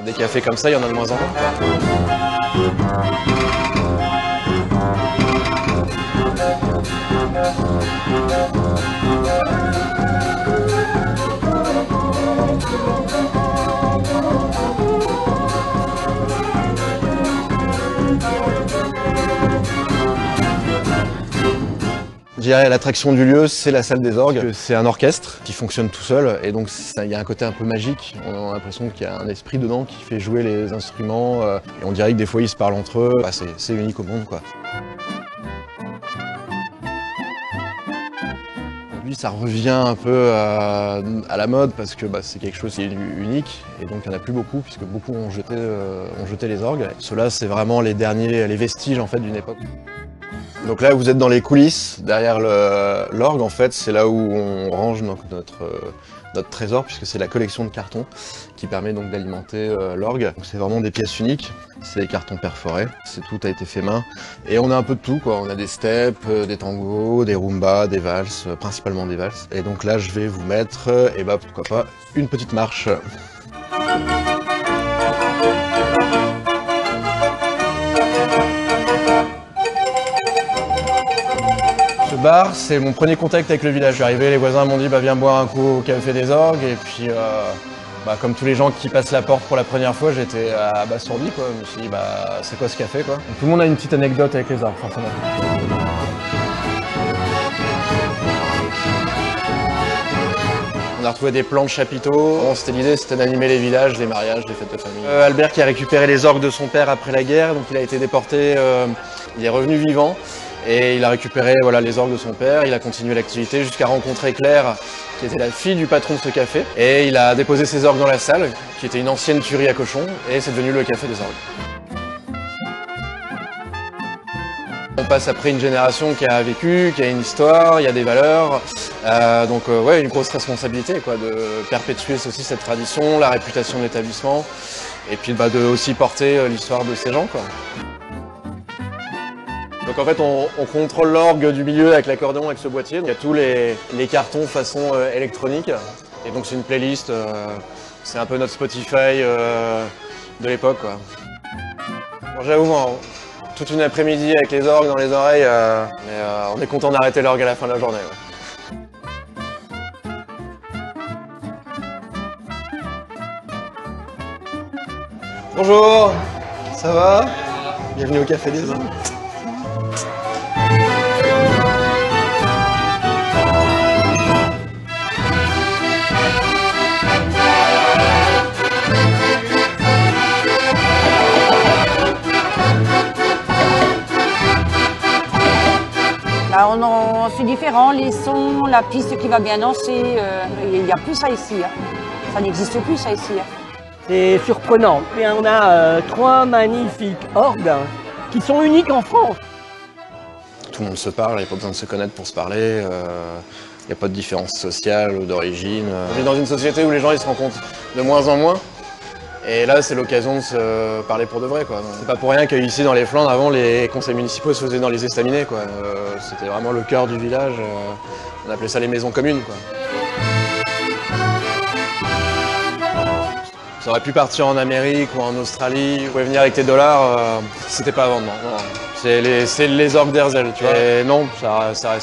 Des cafés comme ça, il y en a de moins en moins. Je dirais l'attraction du lieu, c'est la salle des orgues. C'est un orchestre qui fonctionne tout seul et donc il y a un côté un peu magique. On a l'impression qu'il y a un esprit dedans qui fait jouer les instruments et on dirait que des fois ils se parlent entre eux. Bah, c'est unique au monde, quoi. Aujourd'hui, ça revient un peu à la mode parce que c'est quelque chose qui est unique et donc il n'y en a plus beaucoup puisque beaucoup ont jeté les orgues. Ceux-là, c'est vraiment les vestiges en fait d'une époque. Donc là, vous êtes dans les coulisses, derrière l'orgue, en fait, c'est là où on range notre trésor, puisque c'est la collection de cartons qui permet donc d'alimenter l'orgue. C'est vraiment des pièces uniques, c'est des cartons perforés, tout a été fait main. Et on a un peu de tout, quoi. On a des steps, des tangos, des rumbas, des valses, principalement des valses. Et donc là, je vais vous mettre, pourquoi pas, une petite marche. Ce bar, c'est mon premier contact avec le village. Je suis arrivé, les voisins m'ont dit viens boire un coup au café des orgues et puis comme tous les gens qui passent la porte pour la première fois, j'étais abasourdi, quoi. Je me suis dit c'est quoi ce café, quoi. Donc, tout le monde a une petite anecdote avec les orgues, forcément. On a retrouvé des plans de chapiteaux. Bon, l'idée c'était d'animer les villages, les mariages, les fêtes de famille. Albert qui a récupéré les orgues de son père après la guerre, donc il a été déporté, il est revenu vivant. Et il a récupéré les orgues de son père, il a continué l'activité jusqu'à rencontrer Claire, qui était la fille du patron de ce café. Et il a déposé ses orgues dans la salle, qui était une ancienne tuerie à cochons, et c'est devenu le café des orgues. On passe après une génération qui a vécu, qui a une histoire, il y a des valeurs. Une grosse responsabilité, quoi, de perpétuer aussi cette tradition, la réputation de l'établissement, et puis de aussi porter l'histoire de ces gens, quoi. Donc en fait, on contrôle l'orgue du milieu avec l'accordéon, avec ce boîtier. Il y a tous les cartons façon électronique. Et donc c'est une playlist, c'est un peu notre Spotify de l'époque, quoi. Bon, j'avoue, toute une après-midi avec les orgues dans les oreilles, mais on est content d'arrêter l'orgue à la fin de la journée. Ouais. Bonjour, ça va? Bienvenue au Café des Orgues. C'est différent, les sons, la piste qui va bien danser, il n'y a plus ça ici. Hein. Ça n'existe plus ça ici. Hein. C'est surprenant. Et on a 3 magnifiques orgues qui sont uniques en France. Tout le monde se parle, il n'y a pas besoin de se connaître pour se parler. Il n'y a pas de différence sociale ou d'origine. On est dans une société où les gens ils se rencontrent de moins en moins. Et là, c'est l'occasion de se parler pour de vrai, quoi. C'est pas pour rien qu'ici, dans les Flandres, avant, les conseils municipaux se faisaient dans les estaminets, quoi. C'était vraiment le cœur du village. On appelait ça les maisons communes, quoi. Ça aurait pu partir en Amérique ou en Australie. Vous pouvez venir avec tes dollars, c'était pas à vendre, non. C'est les orgues d'Herzl, tu vois. Et non, ça restera.